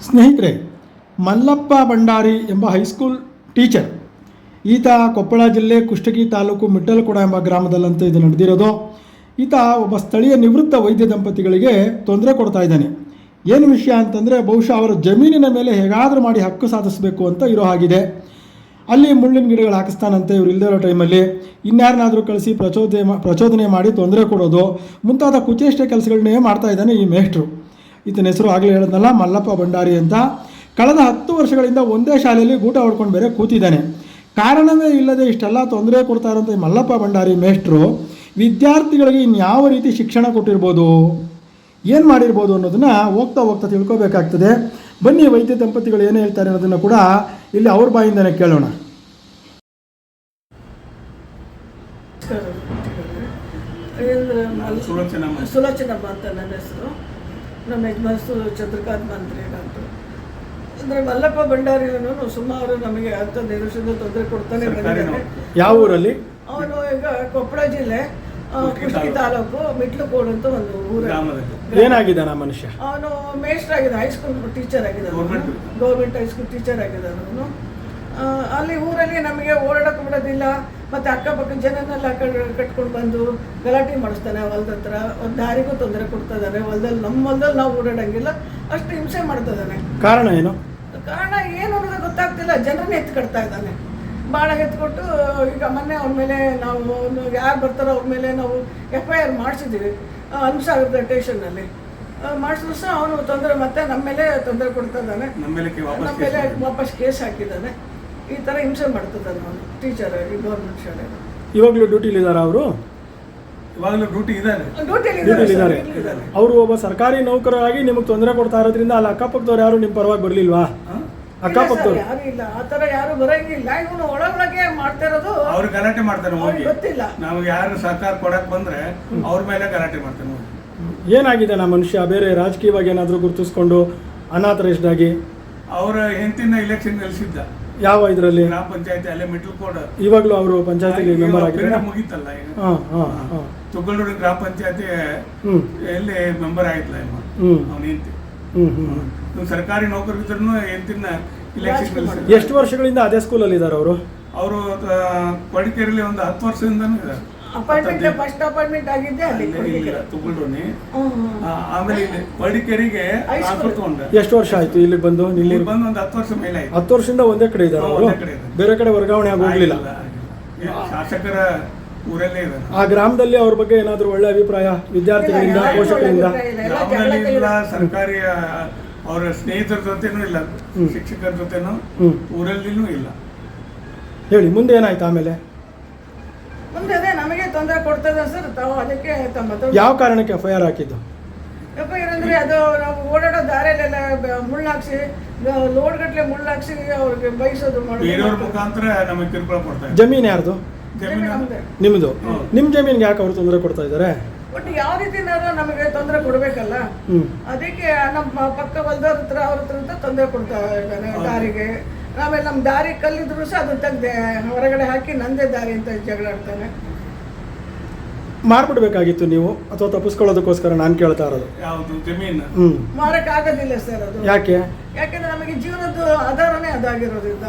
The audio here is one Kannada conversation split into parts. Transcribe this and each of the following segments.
ಸ್ನೇಹಿತರೆ, ಮಲ್ಲಪ್ಪ ಭಂಡಾರಿ ಎಂಬ ಹೈಸ್ಕೂಲ್ ಟೀಚರ್ ಈತ ಕೊಪ್ಪಳ ಜಿಲ್ಲೆ ಕುಷ್ಟಗಿ ತಾಲೂಕು ಮಿಟ್ಟಲಕೊಡ ಎಂಬ ಗ್ರಾಮದಲ್ಲಂತ ಇದು ನಡೆದಿರೋದು. ಈತ ಒಬ್ಬ ಸ್ಥಳೀಯ ನಿವೃತ್ತ ವೈದ್ಯ ದಂಪತಿಗಳಿಗೆ ತೊಂದರೆ ಕೊಡ್ತಾ ಇದ್ದಾನೆ. ಏನು ವಿಷಯ ಅಂತಂದರೆ, ಬಹುಶಃ ಅವರ ಜಮೀನಿನ ಮೇಲೆ ಹೇಗಾದರೂ ಮಾಡಿ ಹಕ್ಕು ಸಾಧಿಸಬೇಕು ಅಂತ ಇರೋ ಹಾಗಿದೆ. ಅಲ್ಲಿ ಮುಳ್ಳಿನ ಗಿಡಗಳು ಹಾಕಿಸ್ತಾನಂತೆ ಇವ್ರು ಇಲ್ಲದೇ ಇರೋ ಟೈಮಲ್ಲಿ. ಇನ್ಯಾರನ್ನಾದರೂ ಕಳಿಸಿ ಪ್ರಚೋದನೆ ಮಾಡಿ ತೊಂದರೆ ಕೊಡೋದು ಮುಂತಾದ ಕುಚೇಷ್ಟೆ ಕೆಲಸಗಳನ್ನೇ ಮಾಡ್ತಾ ಇದ್ದಾನೆ ಈ ಮೇಷ್ಟ್ರು. ಈತನ ಹೆಸರು ಆಗಲೇ ಹೇಳಿದ್ನಲ್ಲ, ಮಲ್ಲಪ್ಪ ಭಂಡಾರಿ ಅಂತ. ಕಳೆದ 10 ವರ್ಷಗಳಿಂದ ಒಂದೇ ಶಾಲೆಯಲ್ಲಿ ಗೂಟ ಹೊಡ್ಕೊಂಡು ಬೇರೆ ಕೂತಿದ್ದಾನೆ. ಕಾರಣವೇ ಇಲ್ಲದೆ ಇಷ್ಟೆಲ್ಲ ತೊಂದರೆ ಕೊಡ್ತಾ ಇರೋಂಥ ಮಲ್ಲಪ್ಪ ಭಂಡಾರಿ ಮೇಷ್ಟ್ರು ವಿದ್ಯಾರ್ಥಿಗಳಿಗೆ ಇನ್ಯಾವ ರೀತಿ ಶಿಕ್ಷಣ ಕೊಟ್ಟಿರ್ಬೋದು, ಏನು ಮಾಡಿರ್ಬೋದು ಅನ್ನೋದನ್ನು ಹೋಗ್ತಾ ಹೋಗ್ತಾ ತಿಳ್ಕೊಬೇಕಾಗ್ತದೆ. ಬನ್ನಿ, ವೈದ್ಯ ದಂಪತಿಗಳು ಏನು ಹೇಳ್ತಾರೆ ಅನ್ನೋದನ್ನು ಕೂಡ ಇಲ್ಲಿ ಅವ್ರ ಬಾಯಿಂದನೇ ಕೇಳೋಣ. ಸುಲೋಚನಮ್ಮ ಅಂತ ನನ್ನ ಹೆಸರು. ನಮ್ಮ ಯಜಮಾನರು ಚಂದ್ರಕಾಂತ್ ಮಂತ್ರಿ ಡಾಕ್ಟರ್. ಅಂದರೆ ಮಲ್ಲಪ್ಪ ಭಂಡಾರಿಯನ್ನು ಸುಮಾರು ನಮಗೆ ಅಂತ ನಿರೀಕ್ಷೆಯಿಂದ ತೊಂದರೆ ಕೊಡ್ತಾನೆ ಬಂದಿದ್ದಾನೆ. ಯಾವ ಊರಲ್ಲಿ? ಅವನು ಈಗ ಕೊಪ್ಪಳ ಜಿಲ್ಲೆ ಕುಷ್ಟಗಿ ತಾಲೂಕು ಮಿಟ್ಲಕೋಡು ಅಂತ ಒಂದು ಊರು. ಏನಾಗಿದ್ದಾನ ಮನುಷ್ಯ? ಅವನು ಮೇಸ್ಟರ್ ಆಗಿದ್ದಾನೆ, ಹೈಸ್ಕೂಲ್ ಟೀಚರ್ ಆಗಿದ್ದಾನೆ, ಗೌರ್ಮೆಂಟ್ ಹೈಸ್ಕೂಲ್ ಟೀಚರ್ ಆಗಿದ್ದಾನೆ ಅವನು. ಅಲ್ಲಿ ಊರಲ್ಲಿ ನಮಗೆ ಓಡಾಡಕ್ಕೆ ಬಿಡೋದಿಲ್ಲ. ಮತ್ತು ಅಕ್ಕಪಕ್ಕ ಜನನೆಲ್ಲ ಕಟ್ಕೊಂಡು ಬಂದು ಗಲಾಟೆ ಮಾಡಿಸ್ತಾನೆ. ಹೊಲದ ಹತ್ರ ಒಂದು ದಾರಿಗೂ ತೊಂದರೆ ಕೊಡ್ತಾ ಇದ್ದಾನೆ. ನಮ್ಮ ಹೊಲದಲ್ಲಿ ನಾವು ಓಡಾಡಂಗಿಲ್ಲ, ಅಷ್ಟು ಹಿಂಸೆ ಮಾಡ್ತಾ ಇದ್ದಾನೆ. ಕಾರಣ ಏನು ಏನು ಅನ್ನೋದು ಗೊತ್ತಾಗ್ತಿಲ್ಲ. ಜನರನ್ನ ಎತ್ಕೊಡ್ತಾ ಇದ್ದಾನೆ, ಭಾಳ ಎತ್ಕೊಟ್ಟು. ಈಗ ಮೊನ್ನೆ ಅವ್ರ ಮೇಲೆ ನಾವು ಯಾರು ಬರ್ತಾರೋ ಅವ್ರ ಮೇಲೆ ನಾವು FIR ಮಾಡಿಸಿದ್ದೀವಿ ಹಂಸಾಗರದ ಸ್ಟೇಷನ್ನಲ್ಲಿ. ಮಾಡಿಸಿದ್ರು ಸಹ ಅವನು ತೊಂದರೆ ಮತ್ತೆ ನಮ್ಮ ಮೇಲೆ ತೊಂದರೆ ಕೊಡ್ತಾ ಇದ್ದಾನೆ. ನಮ್ಮ ಮೇಲೆ ವಾಪಸ್ ಕೇಸ್ ಹಾಕಿದ್ದಾನೆ. ಈ ಥರ ಹಿಂಸೆ ಮಾಡ್ತಿದ್ದಾನೆ ಅವನು ಟೀಚರ್ ಆಗಿ ಗೌರ್ಮೆಂಟ್ ಶಾಲೆ. ಇವಾಗಲೂ ಡ್ಯೂಟಿಲಿದ್ದಾರೆ ಅವರು? ಇವಾಗಲೂ ಡ್ಯೂಟಿ ಇದ್ದಾರೆ. ಅವರು ಒಬ್ಬ ಸರ್ಕಾರಿ ನೌಕರರಾಗಿ ನಿಮಗೆ ತೊಂದರೆ ಕೊಡ್ತಾ ಇರೋದ್ರಿಂದ ಅಲ್ಲಿ ಅಕ್ಕಪಕ್ಕದವ್ರು ಯಾರು ನಿಮ್ಮ ಪರವಾಗಿ ಬರಲಿಲ್ವಾ? ಅಕ್ಕಪಕ್ಕದವ್ರು ಯಾರು ಇಲ್ಲ, ಆ ಥರ ಯಾರು ಬರಂಗಿಲ್ಲ. ಇವನು ಒಳಗೊಳಗೆ ಮಾಡ್ತಾ ಇರೋದು. ಅವ್ರು ಗಲಾಟೆ ಮಾಡ್ತಾರೆ, ಗೊತ್ತಿಲ್ಲ. ನಮ್ಗೆ ಯಾರು ಸಹಕಾರ ಕೊಡಕ್ ಬಂದ್ರೆ ಅವ್ರ ಮೇಲೆ ಗಲಾಟೆ ಮಾಡ್ತಾನೆ. ಏನಾಗಿದೆ ನಾ ಮನುಷ್ಯ? ಬೇರೆ ರಾಜಕೀಯವಾಗಿ ಏನಾದರೂ ಗುರುತಿಸ್ಕೊಂಡು ಅನಾಥರೈಸ್ಡ್ ಆಗಿ ಅವರ ಹೆಂಡತಿನ ಇಲೆಕ್ಷನ್ ಗೆಲ್ಸಿದ್ದ. ಯಾವ ಇದರಲ್ಲಿ? ಗ್ರಾಮ ಪಂಚಾಯತಿ ಅಲ್ಲೇ ಮಿಟ್ಲಕೋಡ. ಇವಾಗಲೂ ಅವರು ಪಂಚಾಯತಿ ಮೆಂಬರ್ ಆಗಿದ್ದಾರೆ. ಮುಗಿತಲ್ಲ ಈಗ. ತುಗಳೂರು ಗ್ರಾಮ ಪಂಚಾಯತಿ ಎಲ್ಲಿ ಮೆಂಬರ್ ಆಯ್ತಲ್ಲ ಅವನ ಹೆಂಡತಿ. ಸರ್ಕಾರಿ ನೌಕರಿದ್ರು ಹೆಂಡತಿನ ಇಲೆಕ್ಷನ್ ಗೆಲ್ಸಿದ್ದ. ಎಷ್ಟು ವರ್ಷಗಳಿಂದ ಅದೇ ಸ್ಕೂಲಲ್ಲಿ ಇದ್ದಾರೆ ಅವರು? ಅವರು ಕೊಡಿಕೇರಿಯಲ್ಲಿ ಒಂದು 10 ವರ್ಷದಿಂದನೂ ಇದ್ದಾರೆ. ಫಸ್ಟ್ ಅಪಾಯಿಂಟ್ಮೆಂಟ್ ಆಗಿದ್ದೆ ಅಲ್ಲಿ ತುಗಳೂರಿನಿ. ಆಮೇಲೆ ಕೊಡಿಕೇರಿಗೆ ತಗೊಂಡ. ಎಷ್ಟು ವರ್ಷ ಆಯ್ತು ಇಲ್ಲಿ ಬಂದು? ಇಲ್ಲಿ ಬಂದು ಒಂದು 10 ವರ್ಷ ಮೇಲೆ ಆಯ್ತು. 10 ವರ್ಷದಿಂದ ಒಂದೇ ಕಡೆ ಇದ್ದಾರೆ ಅವರು, ಬೇರೆ ಕಡೆ ವರ್ಗಾವಣೆ ಆಗಿ ಹೋಗ್ಲಿಲ್ಲ. ಶಾಸಕರ ಊರಲ್ಲೇ ಇದ್ದಾರೆ. ಆ ಗ್ರಾಮದಲ್ಲಿ ಅವ್ರ ಬಗ್ಗೆ ಏನಾದ್ರು ಒಳ್ಳೆ ಅಭಿಪ್ರಾಯ ವಿದ್ಯಾರ್ಥಿಗಳಿಂದ, ಪೋಷಕರಿಂದ? ಗ್ರಾಮದಲ್ಲಿ ಇಲ್ಲ, ಸರ್ಕಾರಿ ಅವರ ಸ್ನೇಹಿತರ ಜೊತೆನೂ ಇಲ್ಲ, ಶಿಕ್ಷಕರ ಜೊತೆನೂ ಊರಲ್ಲಿನೂ ಇಲ್ಲ. ಹೇಳಿ, ಮುಂದೆ ಏನಾಯ್ತು ಆಮೇಲೆ? ಮುಂದೆ ಅದೇ ನಮಗೆ ತೊಂದರೆ ಕೊಡ್ತದೆ ಸರ್. ತಾವು ಅದಕ್ಕೆ ಯಾವ ಕಾರಣಕ್ಕೆ FIR ಹಾಕಿದ್ದು? FIR ಅಂದ್ರೆ ಅದು ನಾವು ಓಡಾಡೋ ದಾರಿಯಲ್ಲೆಲ್ಲ ಮುಳ್ಳಾಕ್ಸಿ, ಲೋಡ್ ಗಟ್ಲೆ ಮುಳ್ಳಾಕ್ಸಿ ಅವ್ರಿಗೆ ಬಯಸೋದು ಬೇರೆಯವ್ರ ಮುಖಾಂತರ ನಮಗೆ ಕಿರುಕುಳ ಕೊಡ್ತಾರೆ. ಜಮೀನು ಯಾರ್ದು? ನಿಮ್ದು. ನಿಮ್ ಜಮೀನ್ಗೆ ಯಾಕೆ ಅವರು ತೊಂದರೆ ಕೊಡ್ತಾ ಇದ್ದಾರೆ? ಬಟ್ ಯಾವ ರೀತಿನಾದ್ರೂ ನಮಗೆ ತೊಂದರೆ ಕೊಡ್ಬೇಕಲ್ಲ, ಅದಕ್ಕೆ ನಮ್ಮ ಪಕ್ಕ ಹೊಲದವ್ರ ಹತ್ರ ಅವ್ರ ಹತ್ರ ತೊಂದರೆ ಕೊಡ್ತಾ ಇದ್ದಾನೆ ದಾರಿಗೆ. ಆಮೇಲೆ ನಮ್ಮ ದಾರಿ ಕಲ್ಲಿದ್ರು ಸಹ ಅದು ತೆಗ್ದೆ ಹೊರಗಡೆ ಹಾಕಿ ನಂದೇ ದಾರಿ ಅಂತ ಜಗಳ ಆಡ್ತಾನೆ. ಮಾರ್ಬಿಡ್ಬೇಕಾಗಿತ್ತು ನೀವು, ಅಥವಾ ತಪ್ಪಿಸ್ಕೊಳ್ಳೋದಕ್ಕೋಸ್ಕರ ನಾನು ಕೇಳ್ತಾ ಇರೋದು. ಯಾವುದು ಜಮೀನು ಮಾರಕ್ ಆಗೋದಿಲ್ಲ ಸರ್ ಅದು. ಯಾಕೆ? ಯಾಕೆಂದ್ರೆ ನಮಗೆ ಜೀವನದ ಆಧಾರನೇ ಅದಾಗಿರೋದ್ರಿಂದ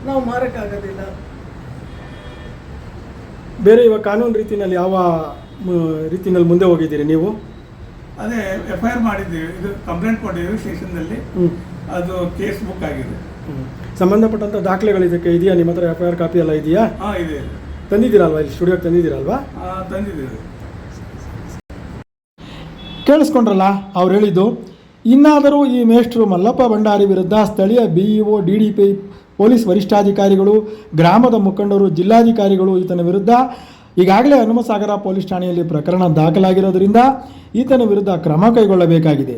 ನಾವು ಮಾರಕ್ ಆಗೋದಿಲ್ಲ. ಬೇರೆ ಇವಾಗ ಕಾನೂನು ರೀತಿಯಲ್ಲಿ ಯಾವ ರೀತಿಯಲ್ಲಿ ಮುಂದೆ ಹೋಗಿದ್ದೀರಿ ನೀವು? ಅದೇ FIR ಮಾಡಿದ್ದೀವಿ, ಇದು ಕಂಪ್ಲೇಂಟ್ ಕೊಟ್ಟಿದ್ದೀವಿ ಸ್ಟೇಷನ್ದಲ್ಲಿ. ಅದು ಕೇಸ್ ಬುಕ್ ಆಗಿದೆ. ಸಂಬಂಧಪಟ್ಟಂತ ದಾಖಲೆಗಳು ಇದಕ್ಕೆ ಇದೆಯಾ ನಿಮ್ಮ ಹತ್ರ? FIR ಕಾಪಿ ಎಲ್ಲ ಇದೆಯಾ? ಇದೆ. ತಂದಿದ್ದೀರಲ್ವಾ? ಇಲ್ಲಿ ಸ್ಟುಡಿಯೋಗೆ ತಂದಿದ್ದೀರಲ್ವಾ? ತಂದಿದ್ದೀವಿ. ಕೇಳಿಸ್ಕೊಂಡ್ರಲ್ಲ ಅವ್ರು ಹೇಳಿದ್ದು. ಇನ್ನಾದರೂ ಈ ಮೇಷ್ಟ್ರು ಮಲ್ಲಪ್ಪ ಭಂಡಾರಿ ವಿರುದ್ಧ ಸ್ಥಳೀಯ BEO, DDP, ಪೊಲೀಸ್ ವರಿಷ್ಠಾಧಿಕಾರಿಗಳು, ಗ್ರಾಮದ ಮುಖಂಡರು, ಜಿಲ್ಲಾಧಿಕಾರಿಗಳು ಈತನ ವಿರುದ್ಧ ಈಗಾಗಲೇ ಹನುಮಸಾಗರ ಪೊಲೀಸ್ ಠಾಣೆಯಲ್ಲಿ ಪ್ರಕರಣ ದಾಖಲಾಗಿರೋದ್ರಿಂದ ಈತನ ವಿರುದ್ಧ ಕ್ರಮ ಕೈಗೊಳ್ಳಬೇಕಾಗಿದೆ.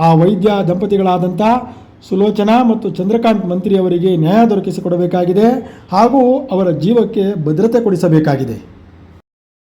ಆ ವೈದ್ಯ ದಂಪತಿಗಳಾದಂಥ ಸುಲೋಚನಾ ಮತ್ತು ಚಂದ್ರಕಾಂತ್ ಮಂತ್ರಿಯವರಿಗೆ ನ್ಯಾಯ ದೊರಕಿಸಿಕೊಡಬೇಕಾಗಿದೆ ಹಾಗೂ ಅವರ ಜೀವಕ್ಕೆ ಭದ್ರತೆ ಕೊಡಿಸಬೇಕಾಗಿದೆ.